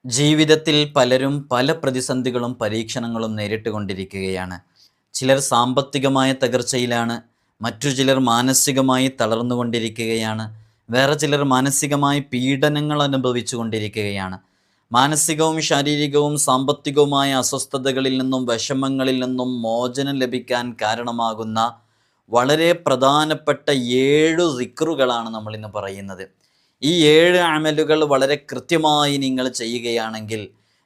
ജീവിതത്തിൽ പലരും പല പ്രതിസന്ധികളും പരീക്ഷണങ്ങളും നേരിട്ടുകൊണ്ടിരിക്കുകയാണ്. ചിലർ സാമ്പത്തികമായ തകർച്ചയിലാണ്, മറ്റു ചിലർ മാനസികമായി തളർന്നുകൊണ്ടിരിക്കുകയാണ്, വേറെ ചിലർ മാനസികമായി പീഡനങ്ങൾ അനുഭവിച്ചു കൊണ്ടിരിക്കുകയാണ്. മാനസികവും ശാരീരികവും സാമ്പത്തികവുമായ അസ്വസ്ഥതകളിൽ നിന്നും വിഷമങ്ങളിൽ നിന്നും മോചനം ലഭിക്കാൻ കാരണമാകുന്ന വളരെ പ്രധാനപ്പെട്ട 7 സിക്റുകളാണ് നമ്മളിന്ന് പറയുന്നത്. ഈ 7 അമലുകൾ വളരെ കൃത്യമായി നിങ്ങൾ ചെയ്യുകയാണെങ്കിൽ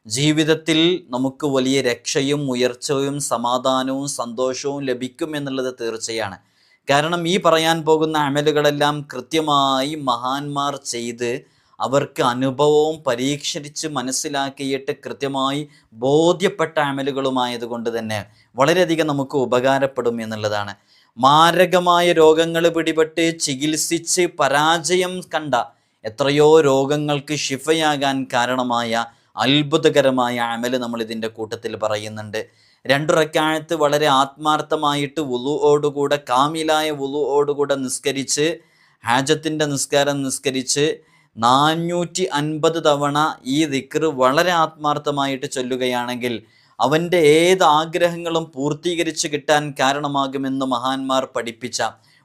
ജീവിതത്തിൽ നമുക്ക് വലിയ രക്ഷയും ഉയർച്ചയും സമാധാനവും സന്തോഷവും ലഭിക്കും എന്നുള്ളത് തീർച്ചയാണ്. കാരണം ഈ പറയാൻ പോകുന്ന അമലുകളെല്ലാം കൃത്യമായി മഹാന്മാർ ചെയ്ത് അവർക്ക് അനുഭവവും പരീക്ഷിച്ച് മനസ്സിലാക്കിയിട്ട് കൃത്യമായി ബോധ്യപ്പെട്ട അമലുകളുമായതുകൊണ്ട് തന്നെ വളരെയധികം നമുക്ക് ഉപകാരപ്പെടും എന്നുള്ളതാണ്. മാരകമായ രോഗങ്ങൾ പിടിപെട്ട് ചികിത്സിച്ച് പരാജയം കണ്ട എത്രയോ രോഗങ്ങൾക്ക് ശിഫയാകാൻ കാരണമായ അത്ഭുതകരമായ അമല് നമ്മൾ ഇതിൻ്റെ കൂട്ടത്തിൽ പറയുന്നുണ്ട്. 2 റക്അത്ത് വളരെ ആത്മാർത്ഥമായിട്ട് വുളുഓടുകൂടെ കാമിലായ വുളുഓടുകൂടെ നിസ്കരിച്ച് ഹാജത്തിൻ്റെ നിസ്കാരം നിസ്കരിച്ച് 450 തവണ ഈ ദിക്ർ വളരെ ആത്മാർത്ഥമായിട്ട് ചൊല്ലുകയാണെങ്കിൽ അവൻ്റെ ഏത് ആഗ്രഹങ്ങളും പൂർത്തീകരിച്ച് കിട്ടാൻ കാരണമാകുമെന്ന് മഹാന്മാർ പഠിപ്പിച്ച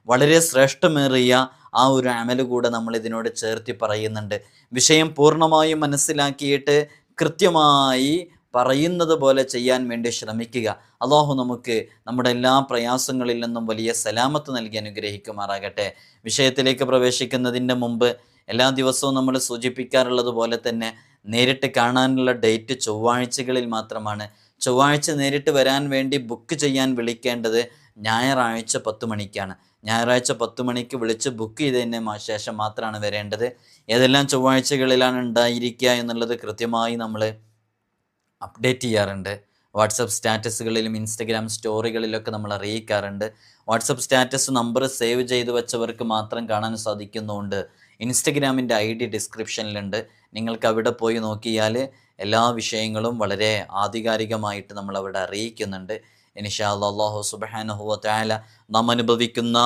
വളരെ ശ്രേഷ്ഠമേറിയ ആ ഒരു അമല് കൂടെ നമ്മൾ ഇതിനോട് ചേർത്തി പറയുന്നുണ്ട്. വിഷയം പൂർണ്ണമായും മനസ്സിലാക്കിയിട്ട് കൃത്യമായി പറയുന്നത് പോലെ ചെയ്യാൻ വേണ്ടി ശ്രമിക്കുക. അള്ളാഹു നമുക്ക് നമ്മുടെ എല്ലാ പ്രയാസങ്ങളിൽ നിന്നും വലിയ സലാമത്ത് നൽകി അനുഗ്രഹിക്കുമാറാകട്ടെ. വിഷയത്തിലേക്ക് പ്രവേശിക്കുന്നതിൻ്റെ മുമ്പ് എല്ലാ ദിവസവും നമ്മൾ സൂചിപ്പിക്കാറുള്ളത് പോലെ തന്നെ നേരിട്ട് കാണാനുള്ള ഡേറ്റ് ചൊവ്വാഴ്ചകളിൽ മാത്രമാണ്. ചൊവ്വാഴ്ച നേരിട്ട് വരാൻ വേണ്ടി ബുക്ക് ചെയ്യാൻ വിളിക്കേണ്ടത് ഞായറാഴ്ച 10 മണിക്കാണ്. ഞായറാഴ്ച 10 മണിക്ക് വിളിച്ച് ബുക്ക് ചെയ്തതിന് ശേഷം മാത്രമാണ് വരേണ്ടത്. ഏതെല്ലാം ചൊവ്വാഴ്ചകളിലാണ് ഉണ്ടായിരിക്കുക എന്നുള്ളത് കൃത്യമായി നമ്മൾ അപ്ഡേറ്റ് ചെയ്യാറുണ്ട്. വാട്സപ്പ് സ്റ്റാറ്റസുകളിലും ഇൻസ്റ്റഗ്രാം സ്റ്റോറികളിലൊക്കെ നമ്മൾ അറിയിക്കാറുണ്ട്. വാട്സപ്പ് സ്റ്റാറ്റസ് നമ്പർ സേവ് ചെയ്ത് വെച്ചവർക്ക് മാത്രം കാണാൻ സാധിക്കുന്നുണ്ട്. ഇൻസ്റ്റഗ്രാമിൻ്റെ ID ഡിസ്ക്രിപ്ഷനിലുണ്ട്. നിങ്ങൾക്ക് അവിടെ പോയി നോക്കിയാൽ എല്ലാ വിഷയങ്ങളും വളരെ ആധികാരികമായിട്ട് നമ്മൾ അവിടെ അറിയിക്കുന്നുണ്ട്. ഇൻഷാ അല്ലാഹു സുബ്ഹാനഹു വ തആല നാം അനുഭവിക്കുന്ന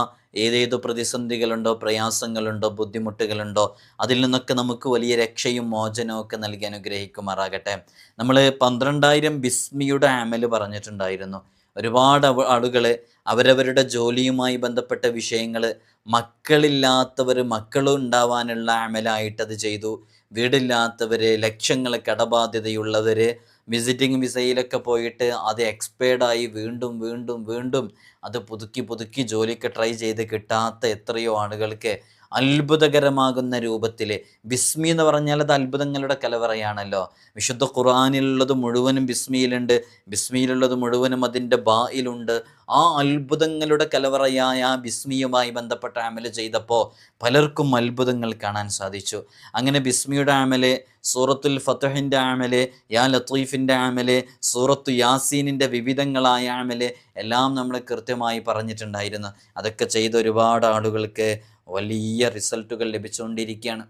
ഏതേത് പ്രതിസന്ധികളുണ്ടോ, പ്രയാസങ്ങളുണ്ടോ, ബുദ്ധിമുട്ടുകളുണ്ടോ, അതിൽ നിന്നൊക്കെ നമുക്ക് വലിയ രക്ഷയും മോചനവും ഒക്കെ നൽകി അനുഗ്രഹിക്കുമാറാകട്ടെ. നമ്മൾ 12,000 ബിസ്മിയുടെ അമല് പറഞ്ഞിട്ടുണ്ടായിരുന്നു. ഒരുപാട് ആളുകൾ അവരവരുടെ ജോലിയുമായി ബന്ധപ്പെട്ട വിഷയങ്ങൾ, മക്കളില്ലാത്തവർ മക്കളുണ്ടാവാനുള്ള അമലായിട്ടത് ചെയ്തു. വീടില്ലാത്തവർ, ലക്ഷങ്ങൾ കടബാധ്യതയുള്ളവർ, വിസിറ്റിംഗ് വിസയിലൊക്കെ പോയിട്ട് അത് എക്സ്പയർഡായി വീണ്ടും വീണ്ടും വീണ്ടും അത് പുതുക്കി ജോലിക്ക് ട്രൈ ചെയ്ത് കിട്ടാത്ത എത്രയോ ആളുകൾക്ക് അത്ഭുതകരമാകുന്ന രൂപത്തിൽ ബിസ്മി എന്ന് പറഞ്ഞാൽ അത് അത്ഭുതങ്ങളുടെ കലവറയാണല്ലോ. വിശുദ്ധ ഖുർആനിലുള്ളത് മുഴുവനും ബിസ്മിയിലുണ്ട്, ബിസ്മിയിലുള്ളത് മുഴുവനും അതിൻ്റെ ബായിലുണ്ട്. ആ അത്ഭുതങ്ങളുടെ കലവറയായ ആ ബിസ്മിയുമായി ബന്ധപ്പെട്ട അമല് ചെയ്തപ്പോൾ പലർക്കും അത്ഭുതങ്ങൾ കാണാൻ സാധിച്ചു. അങ്ങനെ ബിസ്മിയുടെ അമല്, സൂറത്തുൽ ഫത്ഹിൻ്റെ അമല്, യാ ലത്തീഫിൻ്റെ അമല്, സൂറത്തു യാസീനിൻ്റെ വിവിധങ്ങളായ അമല് എല്ലാം നമ്മൾ കൃത്യമായി പറഞ്ഞിട്ടുണ്ടായിരുന്നു. അതൊക്കെ ചെയ്ത ഒരുപാട് ആളുകൾക്ക് വലിയ റിസൾട്ടുകൾ ലഭിച്ചുകൊണ്ടിരിക്കുകയാണ്.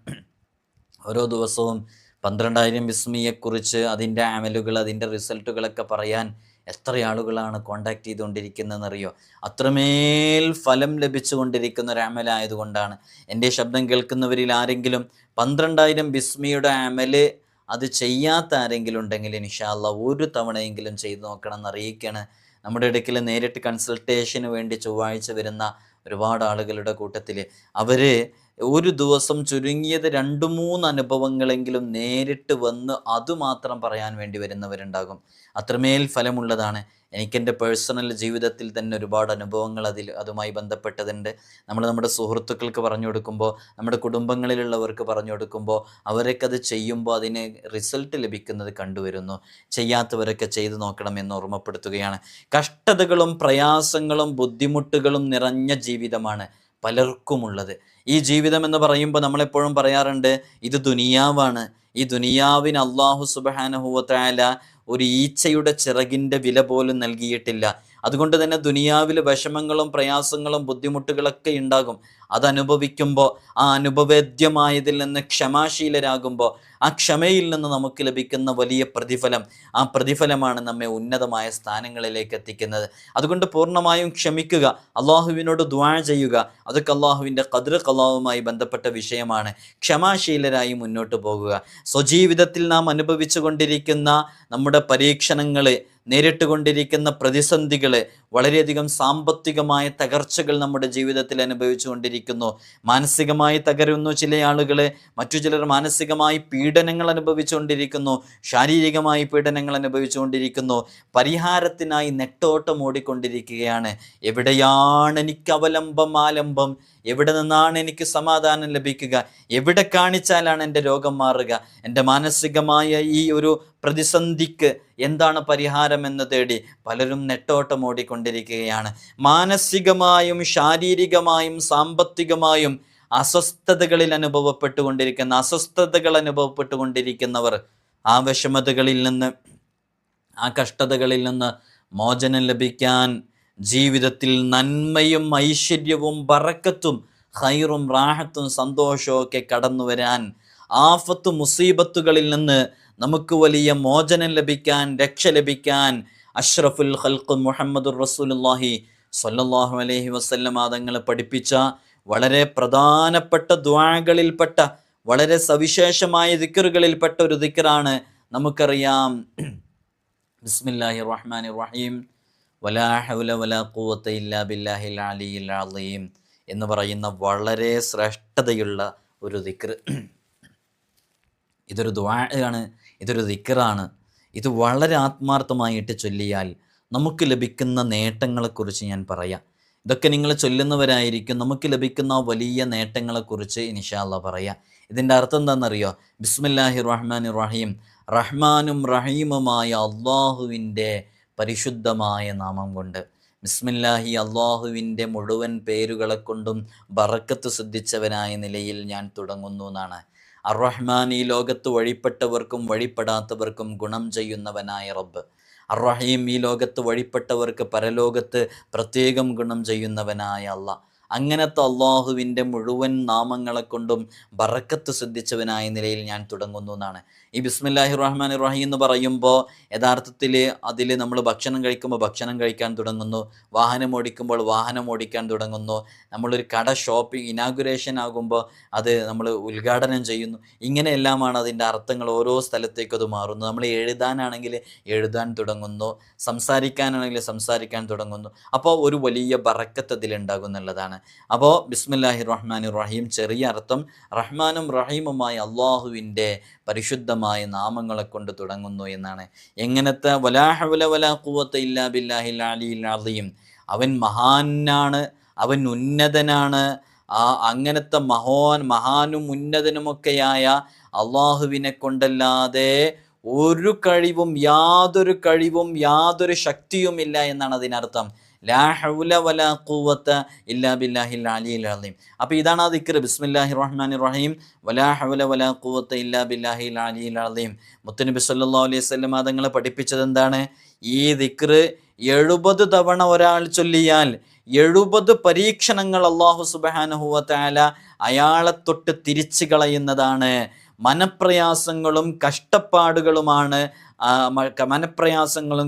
ഓരോ ദിവസവും 12,000 ബിസ്മിയെക്കുറിച്ച്, അതിൻ്റെ അമലുകൾ, അതിൻ്റെ റിസൾട്ടുകളൊക്കെ പറയാൻ എത്ര ആളുകളാണ് കോണ്ടാക്ട് ചെയ്തുകൊണ്ടിരിക്കുന്നതെന്നറിയോ? അത്രമേൽ ഫലം ലഭിച്ചുകൊണ്ടിരിക്കുന്ന ഒരു അമലായതുകൊണ്ടാണ്. എൻ്റെ ശബ്ദം കേൾക്കുന്നവരിൽ ആരെങ്കിലും 12,000 ബിസ്മിയുടെ അമല് അത് ചെയ്യാത്ത ആരെങ്കിലും ഉണ്ടെങ്കിൽ ഇൻഷാ അല്ലാഹ് ഒരു തവണയെങ്കിലും ചെയ്തു നോക്കണം എന്നറിയിക്കുകയാണ്. നമ്മുടെ ഇടയ്ക്കിൽ നേരിട്ട് കൺസൾട്ടേഷന് വേണ്ടി ചൊവ്വാഴ്ച വരുന്ന ഒരുപാട് ആളുകളുടെ കൂട്ടത്തിൽ അവർ ഒരു ദിവസം ചുരുങ്ങിയത് 2-3 അനുഭവങ്ങളെങ്കിലും നേരിട്ട് വന്ന് അതുമാത്രം പറയാൻ വേണ്ടി വരുന്നവരുണ്ടാകും. അത്രമേൽ ഫലമുള്ളതാണ്. എനിക്കെൻ്റെ പേഴ്സണൽ ജീവിതത്തിൽ തന്നെ ഒരുപാട് അനുഭവങ്ങൾ അതുമായി ബന്ധപ്പെട്ടതുണ്ട്. നമ്മൾ നമ്മുടെ സുഹൃത്തുക്കൾക്ക് പറഞ്ഞു കൊടുക്കുമ്പോൾ, നമ്മുടെ കുടുംബങ്ങളിലുള്ളവർക്ക് പറഞ്ഞു കൊടുക്കുമ്പോൾ അവരൊക്കെ അത് ചെയ്യുമ്പോൾ അതിന് റിസൾട്ട് ലഭിക്കുന്നത് കണ്ടുവരുന്നു. ചെയ്യാത്തവരൊക്കെ ചെയ്തു നോക്കണം എന്ന് ഓർമ്മപ്പെടുത്തുകയാണ്. കഷ്ടതകളും പ്രയാസങ്ങളും ബുദ്ധിമുട്ടുകളും നിറഞ്ഞ ജീവിതമാണ് പലർക്കുമുള്ളത്. ഈ ജീവിതം എന്ന് പറയുമ്പോൾ നമ്മളെപ്പോഴും പറയാറുണ്ട്, ഇത് ദുനിയാവാണ്. ഈ ദുനിയാവിന് അല്ലാഹു സുബ്ഹാനഹു വ തആല ഒരു ഈച്ചയുടെ ചിറകിൻ്റെ വില പോലും നൽകിയിട്ടില്ല. അതുകൊണ്ട് തന്നെ ദുനിയാവിൽ വിഷമങ്ങളും പ്രയാസങ്ങളും ബുദ്ധിമുട്ടുകളൊക്കെ ഉണ്ടാകും. അതനുഭവിക്കുമ്പോൾ, ആ അനുഭവേദ്യമായതിൽ നിന്ന് ക്ഷമാശീലരാകുമ്പോൾ, ആ ക്ഷമയിൽ നിന്ന് നമുക്ക് ലഭിക്കുന്ന വലിയ പ്രതിഫലം, ആ പ്രതിഫലമാണ് നമ്മെ ഉന്നതമായ സ്ഥാനങ്ങളിലേക്ക് എത്തിക്കുന്നത്. അതുകൊണ്ട് പൂർണ്ണമായും ക്ഷമിക്കുക, അള്ളാഹുവിനോട് ദുആ ചെയ്യുക. അതൊക്കെ അള്ളാഹുവിൻ്റെ ഖദ്ർ ഖളാവുമായി ബന്ധപ്പെട്ട വിഷയമാണ്. ക്ഷമാശീലരായി മുന്നോട്ട് പോകുക. സ്വജീവിതത്തിൽ നാം അനുഭവിച്ചു കൊണ്ടിരിക്കുന്ന നമ്മുടെ പരീക്ഷണങ്ങൾ, നേരിട്ടുകൊണ്ടിരിക്കുന്ന പ്രതിസന്ധികൾ, വളരെയധികം സാമ്പത്തികമായ തകർച്ചകൾ നമ്മുടെ ജീവിതത്തിൽ അനുഭവിച്ചു കൊണ്ടിരിക്കുന്നു. മാനസികമായി തകരുന്നു ചില ആളുകൾ, മറ്റു ചിലർ മാനസികമായി പീഡനങ്ങൾ അനുഭവിച്ചുകൊണ്ടിരിക്കുന്നു, ശാരീരികമായി പീഡനങ്ങൾ അനുഭവിച്ചുകൊണ്ടിരിക്കുന്നു. പരിഹാരത്തിനായി നെട്ടോട്ടം ഓടിക്കൊണ്ടിരിക്കുകയാണ്. എവിടെയാണ് എനിക്ക് അവലംബം, ആലംബം? എവിടെ നിന്നാണ് എനിക്ക് സമാധാനം ലഭിക്കുക? എവിടെ കാണിച്ചാലാണ് എൻ്റെ രോഗം മാറുക? എൻ്റെ മാനസികമായ ഈ ഒരു പ്രതിസന്ധിക്ക് എന്താണ് പരിഹാരമെന്ന് തേടി പലരും നെട്ടോട്ടം ഓടിക്കൊണ്ടിരിക്കുകയാണ്. മാനസികമായും ശാരീരികമായും സാമ്പത്തികമായും അസ്വസ്ഥതകൾ അനുഭവപ്പെട്ടുകൊണ്ടിരിക്കുന്നവർ, ആ വിഷമതകളിൽ നിന്ന്, ആ കഷ്ടതകളിൽ നിന്ന് മോചനം ലഭിക്കാൻ, ജീവിതത്തിൽ നന്മയും ഐശ്വര്യവും ബറക്കത്തും ഖൈറും റാഹത്തും സന്തോഷവും ഒക്കെ കടന്നു വരാൻ, ആഫത്ത് മുസീബത്തുകളിൽ നിന്ന് നമുക്ക് വലിയ മോചനം ലഭിക്കാൻ, രക്ഷ ലഭിക്കാൻ അഷ്റഫുൽ ഖൽഖ് മുഹമ്മദുർ റസൂലുള്ളാഹി സ്വല്ലല്ലാഹു അലൈഹി വസല്ലം തങ്ങൾ പഠിപ്പിച്ച വളരെ പ്രധാനപ്പെട്ട ദുആകളിൽപ്പെട്ട, വളരെ സവിശേഷമായ ദിക്റുകളിൽപ്പെട്ട ഒരു ദിക്റാണ്. നമുക്കറിയാം, ബിസ്മില്ലാഹിർ റഹ്മാനിർ റഹീം, വലാ ഹൗല വലാ ഖുവത ഇല്ലാ ബില്ലാഹിൽ അലിയിൽ അളീം എന്ന് പറയുന്ന വളരെ ശ്രേഷ്ഠതയുള്ള ഒരു ദിക്ർ. ഇതൊരു ദുആയാണ്, ഇതൊരു ദിക്റാണ്. ഇത് വളരെ ആത്മാർത്ഥമായിട്ട് ചൊല്ലിയാൽ നമുക്ക് ലഭിക്കുന്ന നേട്ടങ്ങളെക്കുറിച്ച് ഞാൻ പറയാം. ഇതൊക്കെ നിങ്ങൾ ചൊല്ലുന്നവരായിരിക്കും, നമുക്ക് ലഭിക്കുന്ന വലിയ നേട്ടങ്ങളെക്കുറിച്ച് ഇൻഷാ അല്ലാഹ് പറയാം. ഇതിൻ്റെ അർത്ഥം എന്താണെന്നറിയോ? ബിസ്മില്ലാഹിർ റഹ്മാനിർ റഹീം, റഹ്മാനും റഹീമുമായ അള്ളാഹുവിൻ്റെ പരിശുദ്ധമായ നാമം കൊണ്ട്. ബിസ്മില്ലാഹി, അള്ളാഹുവിൻ്റെ മുഴുവൻ പേരുകളെ കൊണ്ടും ബറക്കത്ത് സിദ്ധിച്ചവനായ നിലയിൽ ഞാൻ തുടങ്ങുന്നു എന്നാണ്. അർ-റഹ്മാൻ, ഈ ലോകത്ത് വഴിപ്പെട്ടവർക്കും വഴിപ്പെടാത്തവർക്കും ഗുണം ചെയ്യുന്നവനായ റബ്ബ്. അർ-റഹീം, ഈ ലോകത്ത് വഴിപ്പെട്ടവർക്ക് പരലോകത്ത് പ്രത്യേകം ഗുണം ചെയ്യുന്നവനായ അള്ളാഹ്. അങ്ങനത്തെ അള്ളാഹുവിൻ്റെ മുഴുവൻ നാമങ്ങളെ കൊണ്ടും ബറക്കത്ത് സിദ്ധിച്ചവനായ നിലയിൽ ഞാൻ തുടങ്ങുന്നു എന്നാണ്. ഈ ബിസ്മില്ലാഹിർ റഹ്മാനിർ റഹീം എന്ന് പറയുമ്പോൾ യഥാർത്ഥത്തിൽ അതിൽ നമ്മൾ ഭക്ഷണം കഴിക്കുമ്പോൾ ഭക്ഷണം കഴിക്കാൻ തുടങ്ങുന്നു, വാഹനം ഓടിക്കുമ്പോൾ വാഹനം ഓടിക്കാൻ തുടങ്ങുന്നു, നമ്മളൊരു കട ഷോപ്പിംഗ് ഇനാഗുറേഷൻ ആകുമ്പോൾ അത് നമ്മൾ ഉദ്ഘാടനം ചെയ്യുന്നു. ഇങ്ങനെയെല്ലാമാണ് അതിൻ്റെ അർത്ഥങ്ങൾ. ഓരോ സ്ഥലത്തേക്കും അത് മാറുന്നു. നമ്മൾ എഴുതാനാണെങ്കിൽ എഴുതാൻ തുടങ്ങുന്നു, സംസാരിക്കാനാണെങ്കിൽ സംസാരിക്കാൻ തുടങ്ങുന്നു. അപ്പോൾ ഒരു വലിയ ബറക്കത്ത് അതിലുണ്ടാകുന്നുള്ളതാണ്. അപ്പോൾ ബിസ്മില്ലാഹിർ റഹ്മാനിർ റഹീം, ചെറിയ അർത്ഥം റഹ്മാനും റഹീമുമായ അള്ളാഹുവിൻ്റെ പരിശുദ്ധമായ നാമങ്ങളെ കൊണ്ട് തുടങ്ങുന്നു എന്നാണ്. എങ്ങനത്തെ? വലാ ഹൗല വലാ ഖുവത ഇല്ലാ ബില്ലാഹിൽ അലിയിൽ അളീം. അവൻ മഹാനാണ്, അവൻ ഉന്നതനാണ്. അങ്ങനത്തെ മഹാനും ഉന്നതനുമൊക്കെയായ അള്ളാഹുവിനെ കൊണ്ടല്ലാതെ ഒരു കഴിവും, യാതൊരു ശക്തിയുമില്ല എന്നാണ് അതിനർത്ഥം. ലാ ഹൗല വലാ ഖുവത ഇല്ലാ ബില്ലാഹിൽ അലിയിൽ അളീം. അപ്പോൾ ഇതാണ് ആ ദിക്ർ, ബിസ്മില്ലാഹിർ റഹ്മാനിർ റഹീം, വലാ ഹൗല വലാ ഖുവത ഇല്ലാ ബില്ലാഹിൽ അലിയിൽ അളീം. മുത്തുനബി സല്ലല്ലാഹു അലൈഹി വസല്ലം തങ്ങൾ പഠിപ്പിച്ചത് എന്താണ്? ഈ ദിക്ർ 70 തവണ ഒരാൾ ചൊല്ലിയാൽ 70 പരീക്ഷണങ്ങൾ അല്ലാഹു സുബ്ഹാനഹു വ തആല അയാളെ തൊട്ട് തിരിച്ചു കളയുന്നതാണ്. മനപ്രയാസങ്ങളും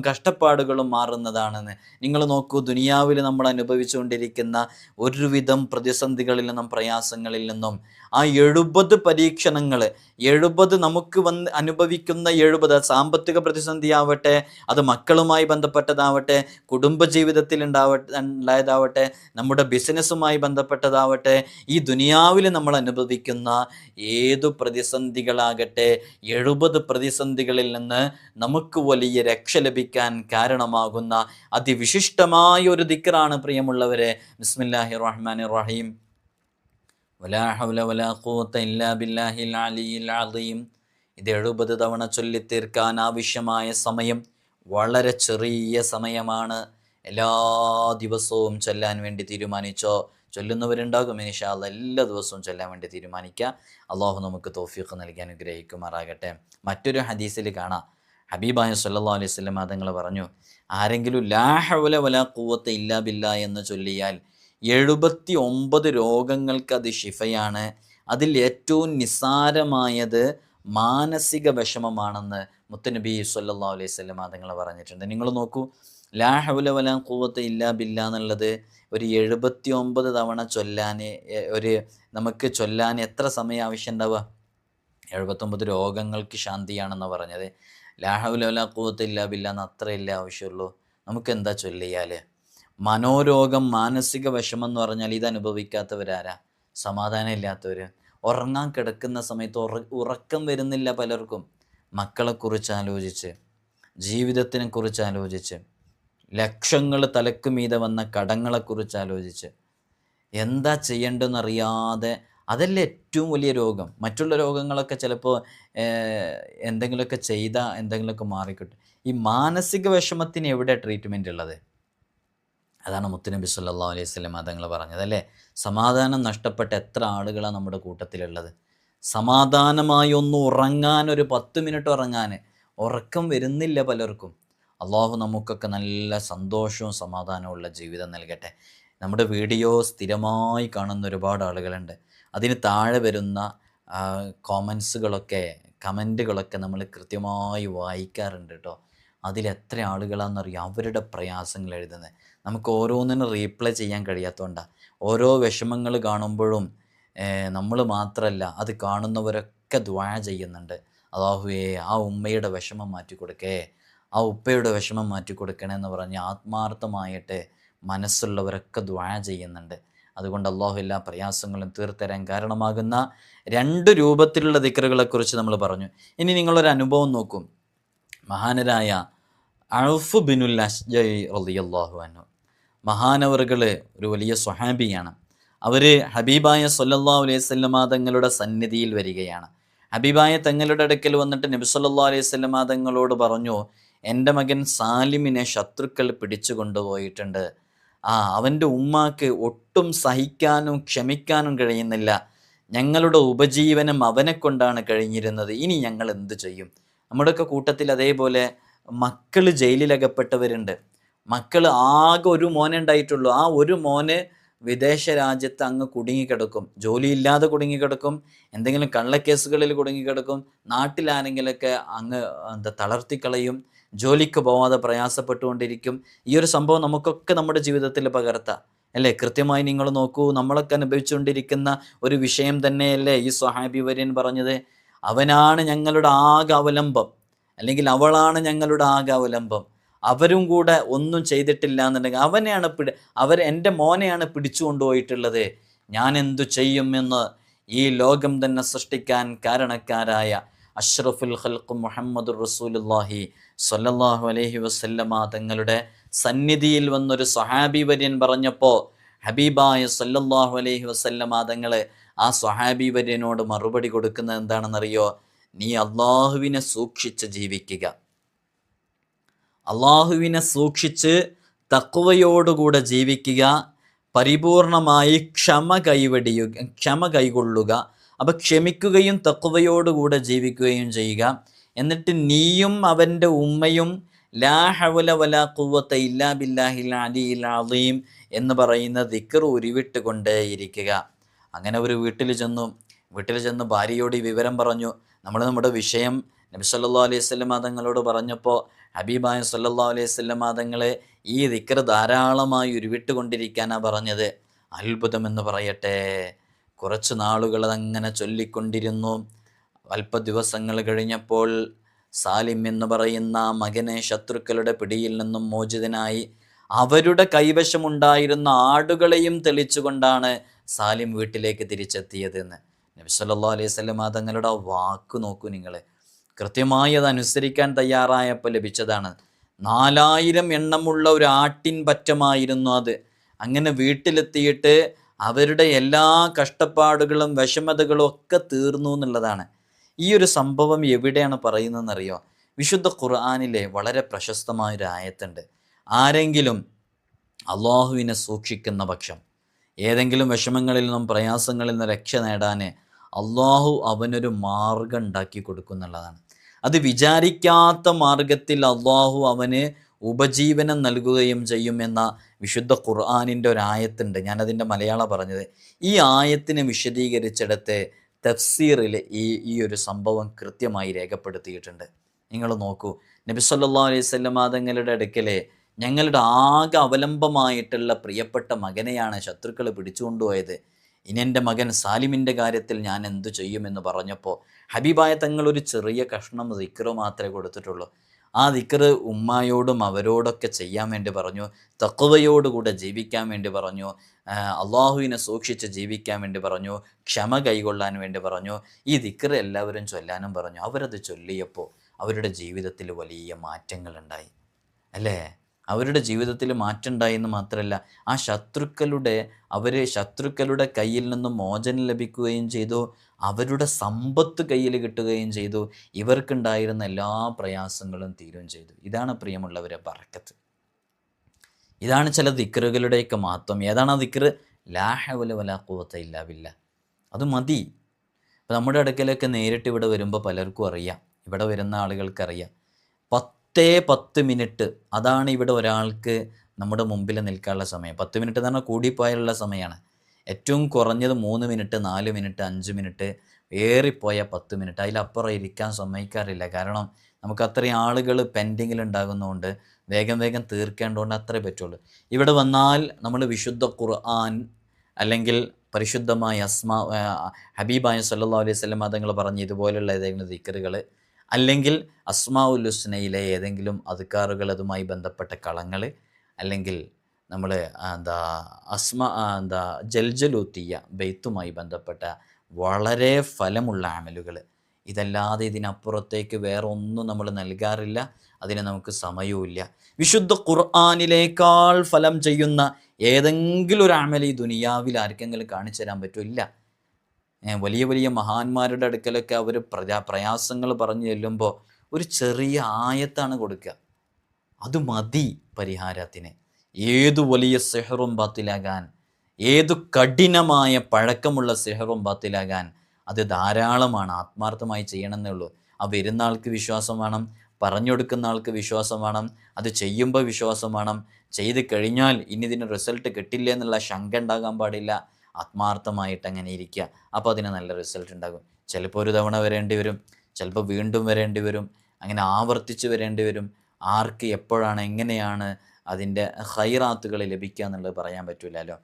കഷ്ടപ്പാടുകളും മാറുന്നതാണെന്ന്. നിങ്ങൾ നോക്കൂ, ദുനിയാവിൽ നമ്മൾ അനുഭവിച്ചുകൊണ്ടിരിക്കുന്ന ഒരുവിധം പ്രതിസന്ധികളിൽ നിന്നും പ്രയാസങ്ങളിൽ നിന്നും ആ 70 പരീക്ഷണങ്ങൾ, 70 നമുക്ക് അനുഭവിക്കുന്ന 70, സാമ്പത്തിക പ്രതിസന്ധിയാവട്ടെ, അത് മക്കളുമായി ബന്ധപ്പെട്ടതാവട്ടെ, കുടുംബജീവിതത്തിൽ ഉണ്ടായതാവട്ടെ, നമ്മുടെ ബിസിനസ്സുമായി ബന്ധപ്പെട്ടതാവട്ടെ, ഈ ദുനിയാവിൽ നമ്മൾ അനുഭവിക്കുന്ന ഏതു പ്രതിസന്ധികളാകട്ടെ, 70 പ്രതിസന്ധികളിൽ നിന്ന് നമുക്ക് വലിയ രക്ഷ ലഭിക്കാൻ കാരണമാകുന്ന അതിവിശിഷ്ടമായ ഒരു ദിക്റാണ് പ്രിയമുള്ളവരെ ബിസ്മില്ലാഹിർ റഹ്മാനിർ റഹീം, വലാ ഹൗല വലാ ഖുവത ഇല്ലാ ബില്ലാഹിൽ അലിയിൽ അളീം. ഇത് 70 തവണ ചൊല്ലിത്തീർക്കാൻ ആവശ്യമായ സമയം വളരെ ചെറിയ സമയമാണ്. എല്ലാ ദിവസവും ചൊല്ലാൻ വേണ്ടി തീരുമാനിച്ചോ? ചൊല്ലുന്നവരുണ്ടാകും, ഇൻഷാ അല്ലാഹ് എല്ലാ ദിവസവും ചൊല്ലാൻ വേണ്ടി തീരുമാനിക്കുക. അള്ളാഹു നമുക്ക് തൗഫീഖ് നൽകി അനുഗ്രഹിക്കുമാറാകട്ടെ. മറ്റൊരു ഹദീസിൽ കാണാം, ഹബീബായ സല്ലല്ലാഹു അലൈഹി വസല്ലം തങ്ങൾ പറഞ്ഞു, ആരെങ്കിലും ലാ ഹൗല വലാ ഖുവത ഇല്ലാ ബില്ലാ എന്ന് ചൊല്ലിയാൽ 79 രോഗങ്ങൾക്ക് അത് ശിഫയാണ്. അതിൽ ഏറ്റവും നിസ്സാരമായത് മാനസിക വിഷമമാണെന്ന് മുത്തുനബി സല്ലല്ലാഹു അലൈഹി വസല്ലം തങ്ങൾ പറഞ്ഞിട്ടുണ്ട്. നിങ്ങൾ നോക്കൂ, ലാ ഹൗല വലാ ഖുവത ഇല്ലാ ബില്ലാ എന്നുള്ളത് ഒരു 79 തവണ ചൊല്ലാൻ നമുക്ക് ചൊല്ലാൻ എത്ര സമയം ആവശ്യം ഉണ്ടാവുക? 79 രോഗങ്ങൾക്ക് ശാന്തിയാണെന്ന് പറഞ്ഞത്. ലാ ഹൗല വലാ ഖുവത ഇല്ലാ ബില്ലാ എന്ന് അത്രയല്ലേ ആവശ്യമുള്ളൂ. നമുക്കെന്താ ചൊല്ലിയാൽ? മനോരോഗം, മാനസിക വിഷമം എന്ന് പറഞ്ഞാൽ ഇത് അനുഭവിക്കാത്തവരാരാ? സമാധാനം ഇല്ലാത്തവർ. ഉറങ്ങാൻ കിടക്കുന്ന സമയത്ത് ഉറക്കം വരുന്നില്ല പലർക്കും. മക്കളെക്കുറിച്ച് ആലോചിച്ച്, ജീവിതത്തിനെക്കുറിച്ച് ആലോചിച്ച്, ലക്ഷങ്ങൾ തലക്ക് മീതെ വന്ന കടങ്ങളെക്കുറിച്ച് ആലോചിച്ച്, എന്താ ചെയ്യേണ്ടതെന്നറിയാതെ, അതല്ലേ ഏറ്റവും വലിയ രോഗം. മറ്റുള്ള രോഗങ്ങളൊക്കെ ചിലപ്പോൾ എന്തെങ്കിലുമൊക്കെ ചെയ്താൽ എന്തെങ്കിലുമൊക്കെ മാറിക്കിട്ടും. ഈ മാനസിക വിഷമത്തിന് എവിടെ ട്രീറ്റ്മെൻ്റ് ഉള്ളത്? അതാണ് മുത്തുനബി സല്ലല്ലാഹു അലൈഹി വസല്ലം തങ്ങൾ പറഞ്ഞത് അല്ലേ. സമാധാനം നഷ്ടപ്പെട്ട എത്ര ആളുകളാണ് നമ്മുടെ കൂട്ടത്തിലുള്ളത്? സമാധാനമായി ഒന്ന് ഉറങ്ങാൻ, ഒരു 10 മിനിറ്റ് ഉറങ്ങാൻ ഉറക്കം വരുന്നില്ല പലർക്കും. അള്ളാഹു നമുക്കൊക്കെ നല്ല സന്തോഷവും സമാധാനവും ഉള്ള ജീവിതം നൽകട്ടെ. നമ്മുടെ വീഡിയോ സ്ഥിരമായി കാണുന്ന ഒരുപാട് ആളുകളുണ്ട്. അതിന് താഴെ വരുന്ന കമൻറ്റുകളൊക്കെ നമ്മൾ കൃത്യമായി വായിക്കാറുണ്ട് കേട്ടോ. അതിലെത്ര ആളുകളാണെന്നറിയാം അവരുടെ പ്രയാസങ്ങൾ എഴുതുന്നത്. നമുക്ക് ഓരോന്നിനും റീപ്ലൈ ചെയ്യാൻ കഴിയാത്തതുകൊണ്ടാണ്. ഓരോ വിഷമങ്ങൾ കാണുമ്പോഴും നമ്മൾ മാത്രമല്ല, അത് കാണുന്നവരൊക്കെ ദുആ ചെയ്യുന്നുണ്ട്. അല്ലാഹുവേ ആ ഉമ്മയുടെ വിഷമം മാറ്റിക്കൊടുക്കേ, ആ ഉപ്പയുടെ വിഷമം മാറ്റിക്കൊടുക്കണേ എന്ന് പറഞ്ഞ് ആത്മാർത്ഥമായിട്ട് മനസ്സുള്ളവരൊക്കെ ദുആ ചെയ്യുന്നുണ്ട്. അതുകൊണ്ട് അല്ലാഹു എല്ലാ പ്രയാസങ്ങളും തീർത്തരാൻ കാരണമാകുന്ന 2 രൂപത്തിലുള്ള ദിക്റുകളെക്കുറിച്ച് നമ്മൾ പറഞ്ഞു. ഇനി നിങ്ങളൊരു അനുഭവം നോക്കും. മഹാനരായ ഔഫ് ബിനുൽ അശ്ജഇ റളിയല്ലാഹു അൻഹു, മഹാനവറുകൾ ഒരു വലിയ സ്വഹാബിയാണ്. അവർ ഹബീബായ സല്ലല്ലാഹു അലൈഹി വസല്ലമ തങ്ങളുടെ സന്നിധിയിൽ വരികയാണ്. ഹബീബായ തങ്ങളുടെ അടുക്കൽ വന്നിട്ട് നബി സല്ലല്ലാഹു അലൈഹി വസല്ലമ തങ്ങളോട് പറഞ്ഞു, എൻ്റെ മകൻ സാലിമിനെ ശത്രുക്കൾ പിടിച്ചു കൊണ്ടുപോയിട്ടുണ്ട്. അവൻ്റെ ഉമ്മാക്ക് ഒട്ടും സഹിക്കാനും ക്ഷമിക്കാനും കഴിയുന്നില്ല. ഞങ്ങളുടെ ഉപജീവനം അവനെ കൊണ്ടാണ് കഴിഞ്ഞിരുന്നത്. ഇനി ഞങ്ങൾ എന്ത് ചെയ്യും? നമ്മുടെയൊക്കെ കൂട്ടത്തിൽ അതേപോലെ മക്കൾ ജയിലിലകപ്പെട്ടവരുണ്ട്. മക്കൾ ആകെ ഒരു മോനെ ഉണ്ടായിട്ടുള്ളൂ. ആ ഒരു മോന് വിദേശ രാജ്യത്ത് അങ്ങ് കുടുങ്ങിക്കിടക്കും, ജോലിയില്ലാതെ കുടുങ്ങിക്കിടക്കും, എന്തെങ്കിലും കള്ളക്കേസുകളിൽ കുടുങ്ങിക്കിടക്കും, നാട്ടിലാരെങ്കിലൊക്കെ അങ്ങ് തളർത്തിക്കളയും, ജോലിക്ക് പോവാതെ പ്രയാസപ്പെട്ടുകൊണ്ടിരിക്കും. ഈ ഒരു സംഭവം നമുക്കൊക്കെ നമ്മുടെ ജീവിതത്തിൽ പകർത്താം അല്ലേ. കൃത്യമായി നിങ്ങൾ നോക്കൂ, നമ്മളൊക്കെ അനുഭവിച്ചുകൊണ്ടിരിക്കുന്ന ഒരു വിഷയം തന്നെയല്ലേ ഈ സ്വഹാബി വര്യൻ പറഞ്ഞത്. അവനാണ് ഞങ്ങളുടെ ആകെ അവലംബം, അല്ലെങ്കിൽ അവളാണ് ഞങ്ങളുടെ ആകെ അവലംബം. അവരും കൂടെ ഒന്നും ചെയ്തിട്ടില്ല എന്നുണ്ടെങ്കിൽ എൻ്റെ മോനെയാണ് പിടിച്ചു കൊണ്ടുപോയിട്ടുള്ളത്. ഞാൻ എന്തു ചെയ്യുമെന്ന് ഈ ലോകം തന്നെ സൃഷ്ടിക്കാൻ കാരണക്കാരായ അഷ്റഫുൽ ഖൽഖ് മുഹമ്മദുർ റസൂലുള്ളാഹി സ്വല്ലല്ലാഹു അലൈഹി വസല്ലമ തങ്ങളുടെ സന്നിധിയിൽ വന്നൊരു സ്വഹാബി വര്യൻ പറഞ്ഞപ്പോൾ ഹബീബായ സ്വല്ലല്ലാഹു അലൈഹി വസല്ലമ തങ്ങൾ ആ സ്വഹാബി വര്യനോട് മറുപടി കൊടുക്കുന്നത് എന്താണെന്നറിയോ? നീ അള്ളാഹുവിനെ സൂക്ഷിച്ച് ജീവിക്കുക, അള്ളാഹുവിനെ സൂക്ഷിച്ച് തഖ്വയോടുകൂടെ ജീവിക്കുക, പരിപൂർണമായി ക്ഷമ കൈകൊള്ളുക. അപ്പം ക്ഷമിക്കുകയും തഖ്വയോടുകൂടെ ജീവിക്കുകയും ചെയ്യുക. എന്നിട്ട് നീയും അവൻ്റെ ഉമ്മയും ലാ ഹൗല വലാ ഖുവത ഇല്ലാ ബില്ലാഹിൽ അലിയിൽ അളീം എന്ന് പറയുന്ന ദിക്ർ ഉരുവിട്ട് കൊണ്ടേയിരിക്കുക. അങ്ങനെ ഒരു വീട്ടിൽ ചെന്ന് ഭാര്യയോട് ഈ വിവരം പറഞ്ഞു. നമ്മുടെ വിഷയം നബി സല്ലല്ലാഹു അലൈഹി വസല്ലം തങ്ങളോട് പറഞ്ഞപ്പോൾ ഹബീബായ സല്ലല്ലാഹു അലൈഹി വസല്ലം തങ്ങൾ ഈ ദിക്ർ ധാരാളമായി ഉരുവിട്ട് കൊണ്ടിരിക്കാനാണ് പറഞ്ഞത്. അത്ഭുതമെന്ന് പറയട്ടെ, കുറച്ച് നാളുകൾ അതങ്ങനെ ചൊല്ലിക്കൊണ്ടിരുന്നു. അല്പ ദിവസങ്ങൾ കഴിഞ്ഞപ്പോൾ സാലിം എന്ന് പറയുന്ന മകനെ ശത്രുക്കളുടെ പിടിയിൽ നിന്നും മോചിതനായി അവരുടെ കൈവശമുണ്ടായിരുന്ന ആടുകളെയും തെളിച്ചുകൊണ്ടാണ് സാലിം വീട്ടിലേക്ക് തിരിച്ചെത്തിയതെന്ന് നബി സല്ലല്ലാഹു അലൈഹി വസല്ലം തങ്ങളുടെ വാക്ക് നോക്കൂ നിങ്ങൾ. കൃത്യമായി അത് അനുസരിക്കാൻ തയ്യാറായപ്പോൾ ലഭിച്ചതാണ്. 4000 എണ്ണമുള്ള ഒരു ആട്ടിൻ പറ്റമായിരുന്നു അത്. അങ്ങനെ വീട്ടിലെത്തിയിട്ട് അവരുടെ എല്ലാ കഷ്ടപ്പാടുകളും വിഷമതകളും ഒക്കെ തീർന്നു എന്നുള്ളതാണ്. ഈ ഒരു സംഭവം എവിടെയാണ് പറയുന്നതെന്നറിയോ? വിശുദ്ധ ഖുർആനിലെ വളരെ പ്രശസ്തമായൊരു ആയത്തുണ്ട്. ആരെങ്കിലും അള്ളാഹുവിനെ സൂക്ഷിക്കുന്ന പക്ഷം ഏതെങ്കിലും വിഷമങ്ങളിൽ നിന്നും പ്രയാസങ്ങളിൽ നിന്ന് രക്ഷ നേടാൻ അള്ളാഹു അവനൊരു മാർഗം ഉണ്ടാക്കി കൊടുക്കും എന്നുള്ളതാണ്. അത് വിചാരിക്കാത്ത മാർഗത്തിൽ അള്ളാഹു അവന് ഉപജീവനം നൽകുകയും ചെയ്യും എന്ന വിശുദ്ധ ഖുർആനിൻ്റെ ഒരു ആയത്തുണ്ട്. ഞാനതിൻ്റെ മലയാളം പറഞ്ഞത്. ഈ ആയത്തിനെ വിശദീകരിച്ചിടത്ത് തഫ്സീറിൽ ഈ ഒരു സംഭവം കൃത്യമായി രേഖപ്പെടുത്തിയിട്ടുണ്ട്. നിങ്ങൾ നോക്കൂ, നബി സല്ലല്ലാഹു അലൈഹി വസല്ലം തങ്ങളുടെ അടുക്കൽ ഞങ്ങളുടെ ആകെ അവലംബമായിട്ടുള്ള പ്രിയപ്പെട്ട മകനെയാണ് ശത്രുക്കൾ പിടിച്ചുകൊണ്ടുപോയത്. ഇനി എൻ്റെ മകൻ സാലിമിൻ്റെ കാര്യത്തിൽ ഞാൻ എന്തു ചെയ്യുമെന്ന് പറഞ്ഞപ്പോൾ ഹബീബായ തങ്ങൾ ഒരു ചെറിയ കഷ്ണം ദിക്റ് മാത്രമേ കൊടുത്തിട്ടുള്ളൂ. ആ ദിക്റ് ഉമ്മായോടും അവരോടൊക്കെ ചെയ്യാൻ വേണ്ടി പറഞ്ഞു, തഖ്വയോടുകൂടെ ജീവിക്കാൻ വേണ്ടി പറഞ്ഞു, അള്ളാഹുവിനെ സൂക്ഷിച്ച് ജീവിക്കാൻ വേണ്ടി പറഞ്ഞു, ക്ഷമ കൈകൊള്ളാൻ വേണ്ടി പറഞ്ഞു. ഈ ദിക്റ് എല്ലാവരും ചൊല്ലാനും പറഞ്ഞു. അവരത് ചൊല്ലിയപ്പോൾ അവരുടെ ജീവിതത്തിൽ വലിയ മാറ്റങ്ങളുണ്ടായി, അല്ലേ? അവരുടെ ജീവിതത്തിൽ മാറ്റം ഉണ്ടായെന്ന് മാത്രമല്ല, ആ ശത്രുക്കളുടെ കയ്യിൽ നിന്നും മോചനം ലഭിക്കുകയും ചെയ്തു, അവരുടെ സമ്പത്ത് കയ്യിൽ കിട്ടുകയും ചെയ്തു, ഇവർക്കുണ്ടായിരുന്ന എല്ലാ പ്രയാസങ്ങളും തീരുകയും ചെയ്തു. ഇതാണ് പ്രിയമുള്ളവരെ ബറക്കത്ത്. ഇതാണ് ചില ദിക്റുകളുടെയൊക്കെ മഹത്വം. ഏതാണ് ആ ദിക്റ്? ലാ ഹൗല വലാ ഖുവത ഇല്ലാ ബില്ലാ. അത് മതി. ഇപ്പം നമ്മുടെ അടുക്കലൊക്കെ നേരിട്ട് ഇവിടെ വരുമ്പോൾ പലർക്കും അറിയാം, ഇവിടെ വരുന്ന ആളുകൾക്കറിയാം, 10 മിനിറ്റ് അതാണ് ഇവിടെ ഒരാൾക്ക് നമ്മുടെ മുമ്പിൽ നിൽക്കാനുള്ള സമയം. 10 മിനിറ്റ് എന്ന് പറഞ്ഞാൽ കൂടിപ്പോയുള്ള സമയമാണ്. ഏറ്റവും കുറഞ്ഞത് 3 മിനിറ്റ്, 4 മിനിറ്റ്, 5 മിനിറ്റ്, ഏറിപ്പോയ 10 മിനിറ്റ്. അതിലപ്പുറം ഇരിക്കാൻ സമ്മതിക്കാറില്ല. കാരണം നമുക്ക് അത്രയും ആളുകൾ പെൻഡിങ്ങിൽ ഉണ്ടാകുന്നതുകൊണ്ട് വേഗം തീർക്കേണ്ടതുകൊണ്ട് അത്രേ പറ്റുള്ളൂ. ഇവിടെ വന്നാൽ നമ്മൾ വിശുദ്ധ ഖുർആൻ അല്ലെങ്കിൽ പരിശുദ്ധമായ ഹബീബായ സല്ലല്ലാഹു അലൈഹി വസല്ലം തങ്ങൾ പറഞ്ഞ ഇതുപോലുള്ള ഏതെങ്കിലും ദിക്റുകൾ, അല്ലെങ്കിൽ അസ്മാഉൽ ഹുസ്നയിലെ ഏതെങ്കിലും അദ്കാറുകൾ, അതുമായി ബന്ധപ്പെട്ട കളങ്ങൾ, അല്ലെങ്കിൽ നമ്മൾ ജൽജലൂത്തിയ ബെയ്ത്തുമായി ബന്ധപ്പെട്ട വളരെ ഫലമുള്ള അമലുകൾ, ഇതല്ലാതെ ഇതിനപ്പുറത്തേക്ക് വേറെ ഒന്നും നമ്മൾ നൽകാറില്ല. അതിന് നമുക്ക് സമയവുമില്ല. വിശുദ്ധ ഖുർആനിലേക്കാൾ ഫലം ചെയ്യുന്ന ഏതെങ്കിലും ഒരു അമൽ ഈ ദുനിയാവിൽ ആർക്കെങ്കിലും കാണിച്ചു തരാൻ പറ്റില്ല. വലിയ വലിയ മഹാന്മാരുടെ അടുക്കലൊക്കെ അവർ പ്രയാസങ്ങൾ പറഞ്ഞു ചെല്ലുമ്പോൾ ഒരു ചെറിയ ആയത്താണ് കൊടുക്കുക. അത് മതി പരിഹാരത്തിന്. ഏതു വലിയ സിഹറും ബാത്തിലാകാൻ, ഏതു കഠിനമായ പഴക്കമുള്ള സിഹറും ബാത്തിലാകാൻ അത് ധാരാളമാണ്. ആത്മാർത്ഥമായി ചെയ്യണമെന്നേ ഉള്ളൂ. ആ വരുന്ന ആൾക്ക് വിശ്വാസം വേണം, പറഞ്ഞു കൊടുക്കുന്ന ആൾക്ക് വിശ്വാസം വേണം, അത് ചെയ്യുമ്പോൾ വിശ്വാസം വേണം. ചെയ്ത് കഴിഞ്ഞാൽ ഇനി ഇതിന് റിസൾട്ട് കിട്ടില്ല എന്നുള്ള ശങ്ക ഉണ്ടാകാൻ പാടില്ല. ആത്മാർത്ഥമായിട്ട് അങ്ങനെ ഇരിക്കുക. അപ്പോൾ അതിന് നല്ല റിസൾട്ട് ഉണ്ടാകും. ചിലപ്പോൾ ഒരു തവണ വരേണ്ടി വരും, ചിലപ്പോൾ വീണ്ടും വരേണ്ടി വരും, അങ്ങനെ ആവർത്തിച്ച് വരേണ്ടി വരും. ആർക്ക് എപ്പോഴാണ് എങ്ങനെയാണ് അതിൻ്റെ ഖൈറാത്തുകൾ ലഭിക്കുക എന്നുള്ളത് പറയാൻ പറ്റില്ലല്ലോ.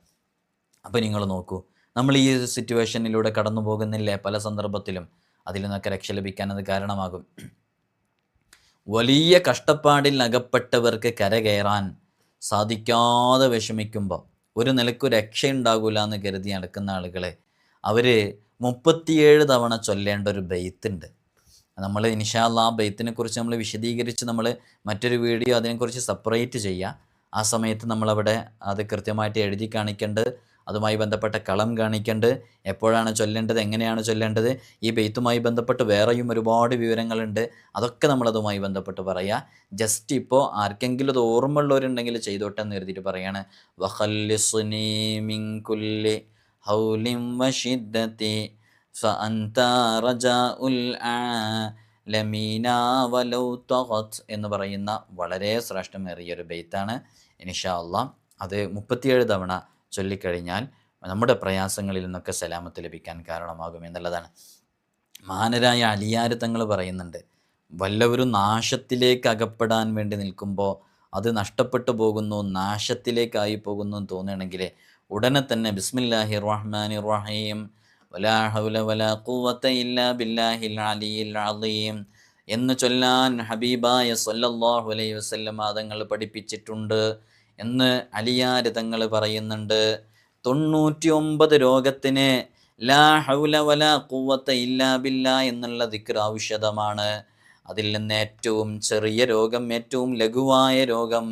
അപ്പോൾ നിങ്ങൾ നോക്കൂ, നമ്മൾ ഈ സിറ്റുവേഷനിലൂടെ കടന്നു പോകുന്നില്ലേ പല സന്ദർഭത്തിലും. അതിൽ നിന്നൊക്കെ രക്ഷ ലഭിക്കാൻ അത് കാരണമാകും. വലിയ കഷ്ടപ്പാടിൽ അകപ്പെട്ടവർക്ക് കരകയറാൻ സാധിക്കാതെ വിഷമിക്കുമ്പോൾ ഒരു നിലയ്ക്ക് രക്ഷയുണ്ടാകില്ല എന്ന് കരുതി നടക്കുന്ന ആളുകളെ അവർ 37 തവണ ചൊല്ലേണ്ട ഒരു ബെയ്ത്തുണ്ട്. നമ്മൾ ഇൻഷാ അല്ലാഹ് ആ ബെയ്ത്തിനെ കുറിച്ച് നമ്മൾ വിശദീകരിച്ച് നമ്മൾ മറ്റൊരു വീഡിയോ അതിനെക്കുറിച്ച് സെപ്പറേറ്റ് ചെയ്യുക. ആ സമയത്ത് നമ്മളവിടെ അത് കൃത്യമായിട്ട് എഴുതി കാണിക്കേണ്ടത്, അതുമായി ബന്ധപ്പെട്ട കളം കാണിക്കേണ്ടത്, എപ്പോഴാണ് ചൊല്ലേണ്ടത്, എങ്ങനെയാണ് ചൊല്ലേണ്ടത്. ഈ ബെയ്ത്തുമായി ബന്ധപ്പെട്ട് വേറെയും ഒരുപാട് വിവരങ്ങളുണ്ട്. അതൊക്കെ നമ്മളതുമായി ബന്ധപ്പെട്ട് പറയുക. ജസ്റ്റ് ഇപ്പോൾ ആർക്കെങ്കിലും അത് ഓർമ്മയുള്ളവരുണ്ടെങ്കിൽ ചെയ്തോട്ടെ എന്ന് കരുതിയിട്ട് പറയാണ്. വഖല്ലിസ്നി മിൻ കുല്ലി ഹൗലിൻ വശിദ്ദതി ഫഅൻത റജാഉൽ ആലമീന വലൗ തഗത് എന്ന് പറയുന്ന വളരെ ശ്രേഷ്ഠമേറിയ ഒരു ബെയ്ത്താണ്. ഇൻഷാ അല്ലാഹ് അത് 37 തവണ ചൊല്ലിക്കഴിഞ്ഞാൽ നമ്മുടെ പ്രയാസങ്ങളിൽ നിന്നൊക്കെ സലാമത്ത് ലഭിക്കാൻ കാരണമാകും എന്നുള്ളതാണ്. മഹാനരായ അലിയാർ തങ്ങൾ പറയുന്നുണ്ട്, വല്ലവരും നാശത്തിലേക്ക് അകപ്പെടാൻ വേണ്ടി നിൽക്കുമ്പോൾ അത് നഷ്ടപ്പെട്ടു പോകുന്നു, നാശത്തിലേക്കായി പോകുന്നു എന്ന് തോന്നുകയാണെങ്കിൽ ഉടനെ തന്നെ ബിസ്മില്ലാഹിർ റഹ്മാനിർ റഹീം വലാ ഹൗല വലാ ഖുവത ഇല്ലാ ബില്ലാഹിൽ അലിയിൽ അളീം എന്ന് ചൊല്ലാൻ ഹബീബായ സല്ലല്ലാഹു അലൈഹി വസല്ലം തങ്ങൾ പഠിപ്പിച്ചിട്ടുണ്ട് എന്ന് അലിയാർ തങ്ങൾ പറയുന്നുണ്ട്. 99 രോഗത്തിന് ലാ ഹൗല വലാ ഖുവത ഇല്ലാ ബില്ലാ എന്നുള്ള ദിക്ർ ഔഷധമാണ്. അതിൽ നിന്ന് ഏറ്റവും ചെറിയ രോഗം, ഏറ്റവും ലഘുവായ രോഗം,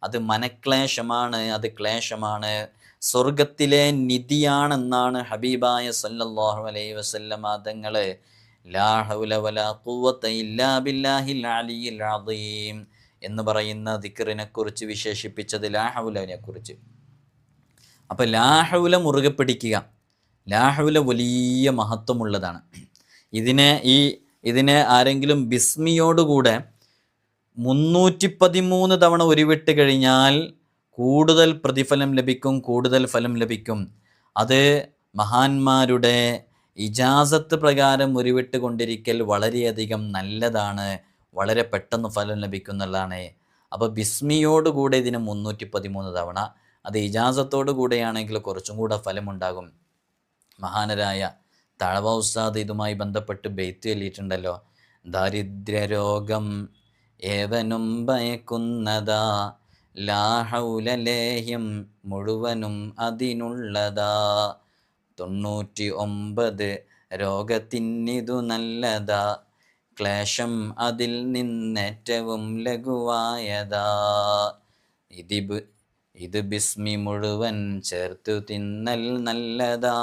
അത് മനക്ലേശമാണ്, അത് ക്ലേശമാണ്. സ്വർഗത്തിലെ നിധിയാണെന്നാണ് ഹബീബായ സല്ലല്ലാഹു അലൈഹി വസല്ലം തങ്ങൾ ലാ ഹൗല വലാ ഖുവത ഇല്ലാ ബില്ലാഹിൽ അലിയിൽ അളീം എന്ന് പറയുന്ന ദിക്റിനെ കുറിച്ച് വിശേഷിപ്പിച്ചത് ലാ ഹൗലനെ കുറിച്ച്. അപ്പോൾ ലാ ഹൗല മുറുകെ പിടിക്കുക. ലാ ഹൗല വലിയ മഹത്വമുള്ളതാണ്. ഇതിനെ ആരെങ്കിലും ബിസ്മിയോടുകൂടെ 313 തവണ ഉരുവിട്ട് കഴിഞ്ഞാൽ കൂടുതൽ പ്രതിഫലം ലഭിക്കും, കൂടുതൽ ഫലം ലഭിക്കും. അത് മഹാന്മാരുടെ ഇജാസത്ത് പ്രകാരം ഉരുവിട്ട് കൊണ്ടിരിക്കൽ വളരെയധികം നല്ലതാണ്, വളരെ പെട്ടെന്ന് ഫലം ലഭിക്കുന്നതാണ്. അപ്പോൾ ബിസ്മിയോടുകൂടെ ഇതിന് 313 തവണ, അത് ഇജാസത്തോടു കൂടെയാണെങ്കിൽ കുറച്ചും കൂടെ ഫലമുണ്ടാകും. മഹാനരായ തഴവ ഉസ്താദ് ഇതുമായി ബന്ധപ്പെട്ട് ബെയ്ത്ത് ചൊല്ലിയിട്ടുണ്ടല്ലോ. ദാരിദ്ര്യരോഗം ഏവനും ഭയക്കുന്നതാ, ലാഹൗല ലേഹ്യം മുഴുവനും അതിനുള്ളതാ, 99 രോഗത്തിനിതു നല്ലതാ, ക്ലേശം അതിൽ നിന്നേറ്റവും ലഘുവായതാ, ഇത് ബിസ്മി മുഴുവൻ ചേർത്തു തിന്നൽ നല്ലതാ,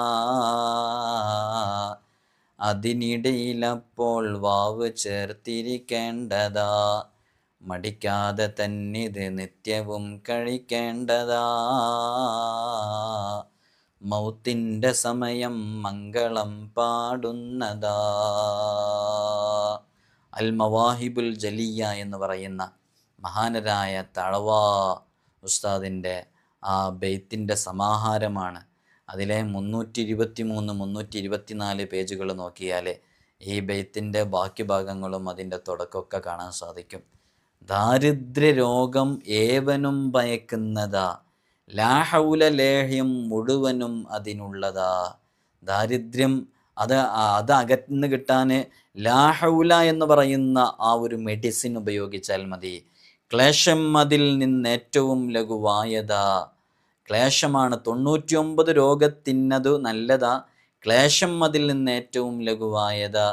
അതിനിടയിലപ്പോൾ വാവ് ചേർത്തിരിക്കേണ്ടതാ, മടിക്കാതെ തന്നിത് നിത്യവും കഴിക്കേണ്ടതാ, മൗത്തിൻ്റെ സമയം മംഗളം പാടുന്നതാ. അൽ മവാഹിബുൽ ജലിയ എന്ന് പറയുന്ന മഹാനരായ തഴവ ഉസ്താദിൻ്റെ ആ ബെയ്ത്തിൻ്റെ സമാഹാരമാണ്. അതിലെ 323, 324 പേജുകൾ നോക്കിയാൽ ഈ ബെയ്ത്തിൻ്റെ ബാക്കി ഭാഗങ്ങളും അതിൻ്റെ തുടക്കമൊക്കെ കാണാൻ സാധിക്കും. ദാരിദ്ര്യ രോഗം ഏവനും ഭയക്കുന്നതാ, ലാഹൗല ലേഹ്യം മുഴുവനും അതിനുള്ളതാ. ദാരിദ്ര്യം അത് അകന്ന് കിട്ടാൻ ലാഹൗല എന്ന് പറയുന്ന ആ ഒരു മെഡിസിൻ ഉപയോഗിച്ചാൽ മതി. ക്ലേശം അതിൽ നിന്നേറ്റവും ലഘുവായതാ, ക്ലേശമാണ് 99 രോഗത്തിനതു നല്ലതാ, ക്ലേശം അതിൽ നിന്ന് ഏറ്റവും ലഘുവായതാ,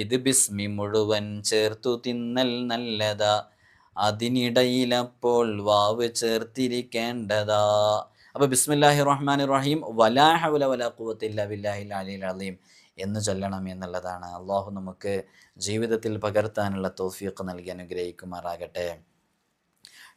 ഇത് ബിസ്മി മുഴുവൻ ചേർത്തു തിന്നൽ നല്ലതാ, അതിനിടയിലപ്പോൾ വാവ് ചേർത്തിരിക്കേണ്ടതാ. അപ്പോൾ ബിസ്മില്ലാഹിർ റഹ്മാനിർ റഹീം വലാ ഹൗല വലാ ഖുവത ഇല്ലാ ബില്ലാഹിൽ അലിയിൽ അലീം എന്ന് ചൊല്ലണം എന്നുള്ളതാണ്. അള്ളാഹു നമുക്ക് ജീവിതത്തിൽ പകർത്താനുള്ള തൗഫീഖ് നൽകി അനുഗ്രഹിക്കുമാറാകട്ടെ.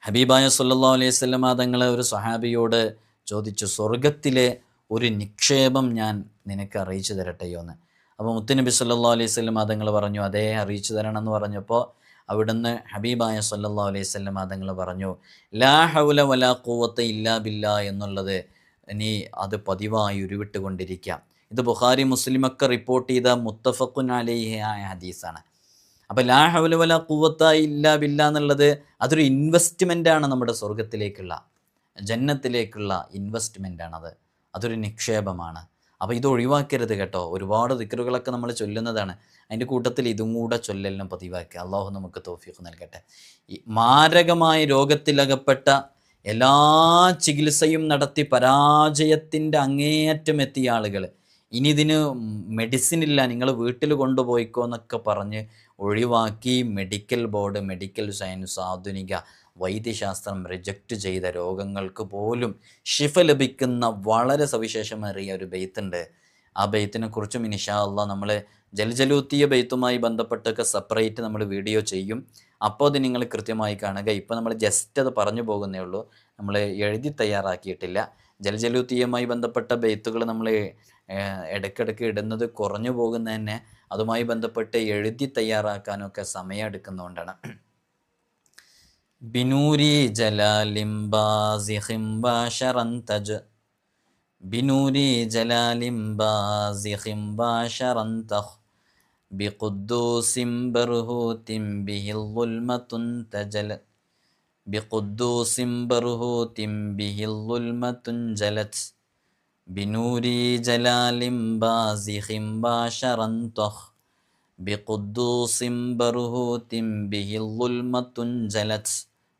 ഹബീബായ സല്ലല്ലാഹു അലൈഹി വസല്ലം തങ്ങൾ ഒരു സ്വഹാബിയോട് ചോദിച്ചു, സ്വർഗത്തിലെ ഒരു നിക്ഷേപം ഞാൻ നിനക്ക് അറിയിച്ചു തരട്ടെയോ എന്ന്. അപ്പോൾ മുത്തുനബി സല്ലല്ലാഹു അലൈഹി വസല്ലം തങ്ങൾ പറഞ്ഞു, അതേ അറിയിച്ചു തരണം എന്ന് പറഞ്ഞപ്പോൾ അവിടുന്ന് ഹബീബായ സല്ലല്ലാഹു അലൈഹി വസല്ലം തങ്ങൾ പറഞ്ഞു, ലാ ഹൗല വലാ ഖുവത ഇല്ലാ ബില്ലാ എന്നുള്ളത് നീ അത് പതിവായി ഉരുവിട്ടുകൊണ്ടിരിക്കാം. ഇത് ബുഖാരി മുസ്ലിമൊക്കെ റിപ്പോർട്ട് ചെയ്ത മുത്തഫഖുൻ അലൈഹി ആയ ഹദീസാണ്. അപ്പോൾ ലാ ഹൗല വലാ ഖുവത ഇല്ലാ ബില്ലാ എന്നുള്ളത് അതൊരു ഇൻവെസ്റ്റ്മെൻ്റാണ്, നമ്മുടെ സ്വർഗത്തിലേക്കുള്ള ജന്നത്തിലേക്കുള്ള ഇൻവെസ്റ്റ്മെൻ്റാണത്, അതൊരു നിക്ഷേപമാണ്. അപ്പോൾ ഇത് ഒഴിവാക്കരുത് കേട്ടോ. ഒരുപാട് ദിക്റുകളൊക്കെ നമ്മൾ ചൊല്ലുന്നതാണ്, അതിൻ്റെ കൂട്ടത്തിൽ ഇതും കൂടെ ചൊല്ലെല്ലാം പതിവാക്കുക. അള്ളാഹു നമുക്ക് തൗഫീഖ് നൽകട്ടെ. ഈ മാരകമായ രോഗത്തിലകപ്പെട്ട എല്ലാ ചികിത്സയും നടത്തി പരാജയത്തിൻ്റെ അങ്ങേയറ്റം എത്തിയ ആളുകൾ, ഇനി ഇതിന് മെഡിസിൻ ഇല്ല, നിങ്ങൾ വീട്ടിൽ കൊണ്ടുപോയിക്കോ എന്നൊക്കെ പറഞ്ഞ് ഒഴിവാക്കി മെഡിക്കൽ ബോർഡ്, മെഡിക്കൽ സയൻസ്, ആധുനിക വൈദ്യശാസ്ത്രം റിജക്റ്റ് ചെയ്ത രോഗങ്ങൾക്ക് പോലും ഷിഫ ലഭിക്കുന്ന വളരെ സവിശേഷമേറിയ ഒരു ബെയ്ത്തുണ്ട്. ആ ബെയ്ത്തിനെ കുറിച്ചും ഇൻഷാ അല്ലാഹ് നമ്മൾ ജൽജലൂത്തിയ ബെയ്ത്തുമായി ബന്ധപ്പെട്ടൊക്കെ സെപ്പറേറ്റ് നമ്മൾ വീഡിയോ ചെയ്യും. അപ്പോൾ അത് നിങ്ങൾ കൃത്യമായി കാണുക. ഇപ്പോൾ നമ്മൾ ജസ്റ്റ് അത് പറഞ്ഞു പോകുന്നേ ഉള്ളൂ, നമ്മൾ എഴുതി തയ്യാറാക്കിയിട്ടില്ല. ജൽജലൂത്തിയുമായി ബന്ധപ്പെട്ട ബെയ്ത്തുകൾ നമ്മൾ ഇടയ്ക്കിടയ്ക്ക് ഇടുന്നത് കുറഞ്ഞു പോകുന്ന തന്നെ അതുമായി ബന്ധപ്പെട്ട് എഴുതി തയ്യാറാക്കാനൊക്കെ സമയം എടുക്കുന്നതുകൊണ്ടാണ്. ബിനൂരി ജലാലിം ബാസിഖിം ബാശറൻ തജ്, ബിനൂരി ജലാലിം ബാസിഖിം ബാശറൻ തഖ്, ബിഖുദ്ദൂസിം ബർഹൂതിം ബിഹിൽ ളുൽമതുൻ തജലത്, ബിഖുദ്ദൂസിം ബർഹൂതിം ബിഹിൽ ളുൽമതുൻ ജലത്, ബിനൂരി ജലാലിം ബാസിഖിം ബാശറൻ തഖ്, ബിഖുദ്ദൂസിം ബർഹൂതിം ബിഹിൽ ളുൽമതുൻ ജലത്.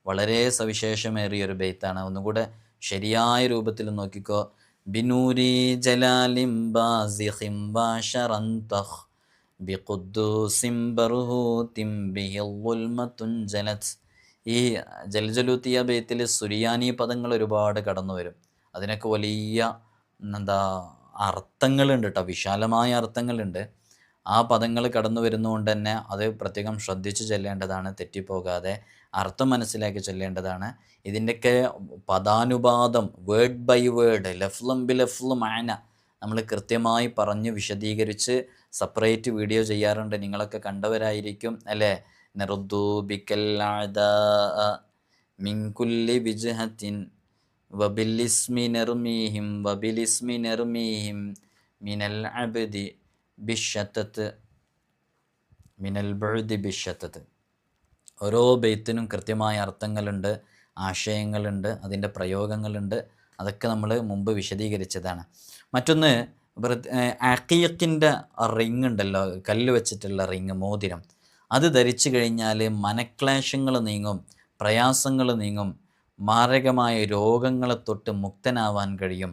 വളരെ സവിശേഷമേറിയൊരു ബെയ്ത്താണ്. ഒന്നുകൂടെ ശരിയായ രൂപത്തിൽ നോക്കിക്കോ. ബിനൂരി ജലാലിം ബാസിഖിം ബാശറൻ തഖ്, ബിഖുദ്ദൂസിം ബർഹൂതിം ബിഹിൽ ളുൽമതുൻ ജലത്. ഈ ജൽജലൂത്തിയ ബെയ്ത്തിൽ സുരിയാനി പദങ്ങൾ ഒരുപാട് കടന്നു വരും. അതിനൊക്കെ വലിയ അർത്ഥങ്ങളുണ്ട് കേട്ടോ, വിശാലമായ അർത്ഥങ്ങളുണ്ട്. ആ പദങ്ങൾ കടന്നു വരുന്നതുകൊണ്ട് തന്നെ അത് പ്രത്യേകം ശ്രദ്ധിച്ച് ചെല്ലേണ്ടതാണ്, തെറ്റിപ്പോകാതെ അർത്ഥം മനസ്സിലാക്കി ചെല്ലേണ്ടതാണ്. ഇതിൻ്റെയൊക്കെ പദാനുപാതം വേർഡ് ബൈ വേർഡ്, ലഫ്ലും ബി ലഫ്ലും മാന നമ്മൾ കൃത്യമായി പറഞ്ഞ് വിശദീകരിച്ച് സെപ്പറേറ്റ് വീഡിയോ ചെയ്യാറുണ്ട്. നിങ്ങളൊക്കെ കണ്ടവരായിരിക്കും അല്ലേ? നർദൂ ബിക്കൽ അഅദാഅ മിൻ കുല്ലി വിജ്ഹത്തിൻ വബിലിസ്മി നർമീഹിം മിനൽ അബ്ദി ബിശ്ശത്തത്ത് മിനൽ ബുഅദി ബിശ്ശത്തത്ത്. ഓരോ ബെയ്ത്തിനും കൃത്യമായ അർത്ഥങ്ങളുണ്ട്, ആശയങ്ങളുണ്ട്, അതിൻ്റെ പ്രയോഗങ്ങളുണ്ട്. അതൊക്കെ നമ്മൾ മുമ്പ് വിശദീകരിച്ചതാണ്. മറ്റൊന്ന് അഖീഖിൻ്റെ റിങ് ഉണ്ടല്ലോ, കല്ല് വെച്ചിട്ടുള്ള റിങ്, മോതിരം. അത് ധരിച്ചു കഴിഞ്ഞാൽ മനക്ലേശങ്ങൾ നീങ്ങും, പ്രയാസങ്ങൾ നീങ്ങും, മാരകമായ രോഗങ്ങളെ തൊട്ട് മുക്തനാവാൻ കഴിയും,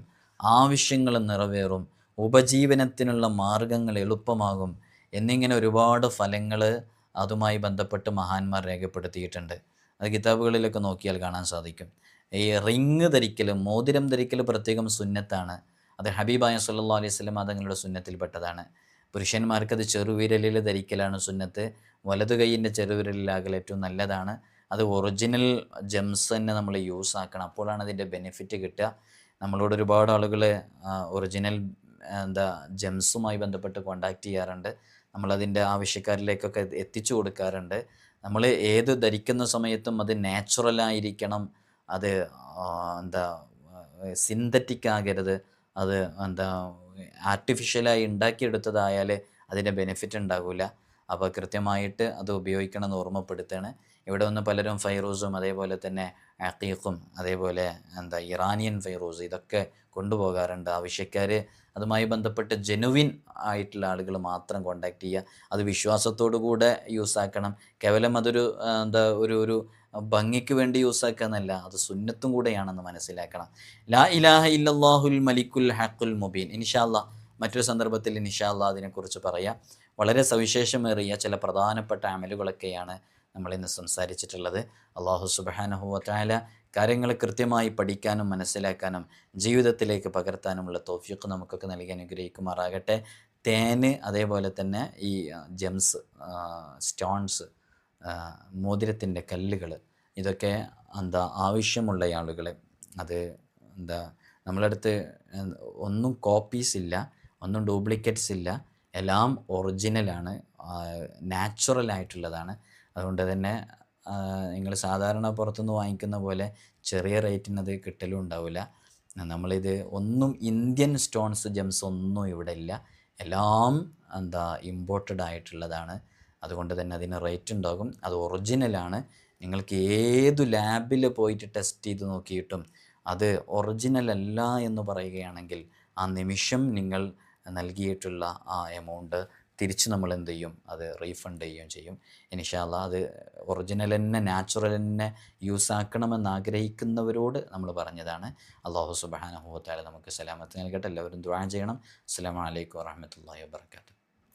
ആവശ്യങ്ങൾ നിറവേറും, ഉപജീവനത്തിനുള്ള മാർഗങ്ങൾ എളുപ്പമാകും എന്നിങ്ങനെ ഒരുപാട് ഫലങ്ങൾ അതുമായി ബന്ധപ്പെട്ട് മഹാന്മാർ രേഖപ്പെടുത്തിയിട്ടുണ്ട്. അത് കിതാബുകളിലൊക്കെ നോക്കിയാൽ കാണാൻ സാധിക്കും. ഈ റിങ് ധരിക്കൽ, മോതിരം ധരിക്കൽ പ്രത്യേകം സുന്നത്താണ്. അത് ഹബീബായ സല്ലല്ലാഹു അലൈഹി വസല്ലം തങ്ങളുടെ സുന്നത്തിൽപ്പെട്ടതാണ്. പുരുഷന്മാർക്കത് ചെറുവിരലിൽ ധരിക്കലാണ് സുന്നത്ത്. വലതു കൈയിൻ്റെ ചെറുവിരലിലാകൽ ഏറ്റവും നല്ലതാണ്. അത് ഒറിജിനൽ ജെംസ് തന്നെ നമ്മൾ യൂസ് ആക്കണം, അപ്പോഴാണ് അതിൻ്റെ ബെനിഫിറ്റ് കിട്ടുക. നമ്മളോട് ഒരുപാട് ആളുകൾ ഒറിജിനൽ ജെംസുമായി ബന്ധപ്പെട്ട് കോണ്ടാക്ട് ചെയ്യാറുണ്ട്. നമ്മളതിൻ്റെ ആവശ്യക്കാരിലേക്കൊക്കെ എത്തിച്ചു കൊടുക്കാറുണ്ട്. നമ്മൾ ഏത് ധരിക്കുന്ന സമയത്തും അത് നാച്ചുറലായിരിക്കണം, അത് സിന്തറ്റിക് ആകരുത്, അത് ആർട്ടിഫിഷ്യലായി ഉണ്ടാക്കിയെടുത്തതായാൽ അതിൻ്റെ ബെനിഫിറ്റ് ഉണ്ടാകില്ല. അപ്പോൾ കൃത്യമായിട്ട് അത് ഉപയോഗിക്കണമെന്ന് ഓർമ്മപ്പെടുത്തുകയാണ്. ഇവിടെ വന്ന് പലരും ഫൈറൂസും അതേപോലെ തന്നെ അഖീഖും അതേപോലെ ഇറാനിയൻ ഫൈറൂസ് ഇതൊക്കെ കൊണ്ടുപോകാറുണ്ട്. ആവശ്യക്കാർ അതുമായി ബന്ധപ്പെട്ട് ജെനുവിൻ ആയിട്ടുള്ള ആളുകൾ മാത്രം കോണ്ടാക്ട് ചെയ്യുക. അത് വിശ്വാസത്തോടു കൂടെ യൂസാക്കണം. കേവലം അതൊരു ഒരു ഭംഗിക്ക് വേണ്ടി യൂസാക്കുക എന്നല്ല, അത് സുന്നത്തും കൂടെയാണെന്ന് മനസ്സിലാക്കണം. ലാ ഇലാഹ ഇല്ലല്ലാഹുൽ മലിക്കുൽ ഹഖുൽ മുബീൻ. ഇൻഷാ അല്ലാഹ് മറ്റൊരു സന്ദർഭത്തിൽ ഇൻഷാ അല്ലാഹ് അതിനെക്കുറിച്ച് പറയാം. വളരെ സവിശേഷമേറിയ ചില പ്രധാനപ്പെട്ട അമലുകളൊക്കെയാണ് നമ്മളിന്ന് സംസാരിച്ചിട്ടുള്ളത്. അല്ലാഹു സുബ്ഹാനഹു വ തആല കാര്യങ്ങൾ കൃത്യമായി പഠിക്കാനും മനസ്സിലാക്കാനും ജീവിതത്തിലേക്ക് പകർത്താനുമുള്ള തൗഫീഖ് നമുക്കൊക്കെ നൽകി അനുഗ്രഹിക്കുമാറാകട്ടെ. തേന് അതേപോലെ തന്നെ ഈ ജെംസ്, സ്റ്റോൺസ്, മോതിരത്തിൻ്റെ കല്ലുകൾ, ഇതൊക്കെ ആവശ്യമുള്ള ആളുകൾ, അത് നമ്മളടുത്ത് ഒന്നും കോപ്പീസ് ഇല്ല, ഒന്നും ഡ്യൂപ്ലിക്കേറ്റ്സ് ഇല്ല, എല്ലാം ഒറിജിനലാണ്, നാച്ചുറലായിട്ടുള്ളതാണ്. അതുകൊണ്ട് തന്നെ നിങ്ങൾ സാധാരണ പുറത്തുനിന്ന് വാങ്ങിക്കുന്ന പോലെ ചെറിയ റേറ്റിനത് കിട്ടലും ഉണ്ടാവില്ല. നമ്മളിത് ഒന്നും ഇന്ത്യൻ സ്റ്റോൺസ്, ജെംസ് ഒന്നും ഇവിടെ ഇല്ല, എല്ലാം ഇമ്പോർട്ടഡ് ആയിട്ടുള്ളതാണ്. അതുകൊണ്ട് തന്നെ അതിന് റേറ്റ് ഉണ്ടാകും. അത് ഒറിജിനലാണ്. നിങ്ങൾക്ക് ഏതു ലാബിൽ പോയിട്ട് ടെസ്റ്റ് ചെയ്ത് നോക്കിയിട്ടും അത് ഒറിജിനൽ അല്ല എന്ന് പറയുകയാണെങ്കിൽ ആ നിമിഷം നിങ്ങൾ നൽകിയിട്ടുള്ള ആ എമൗണ്ട് തിരിച്ച് നമ്മൾ എന്ത് ചെയ്യും, അത് റീഫണ്ട് ചെയ്യുകയും ചെയ്യും. ഇൻഷാ അല്ലാഹ് അത് ഒറിജിനൽ തന്നെ, നാച്ചുറൽ തന്നെ യൂസ് ആക്കണമെന്ന് ആഗ്രഹിക്കുന്നവരോട് നമ്മൾ പറഞ്ഞതാണ്. അല്ലാഹു സുബ്ഹാനഹു വ തആല നമുക്ക് സലാമത്ത് നൽകട്ടെ. എല്ലാവരും ദുആ ചെയ്യണം. അസ്സലാമു അലൈക്കും വറഹ്മത്തുള്ളാഹി വബറകാതുഹു.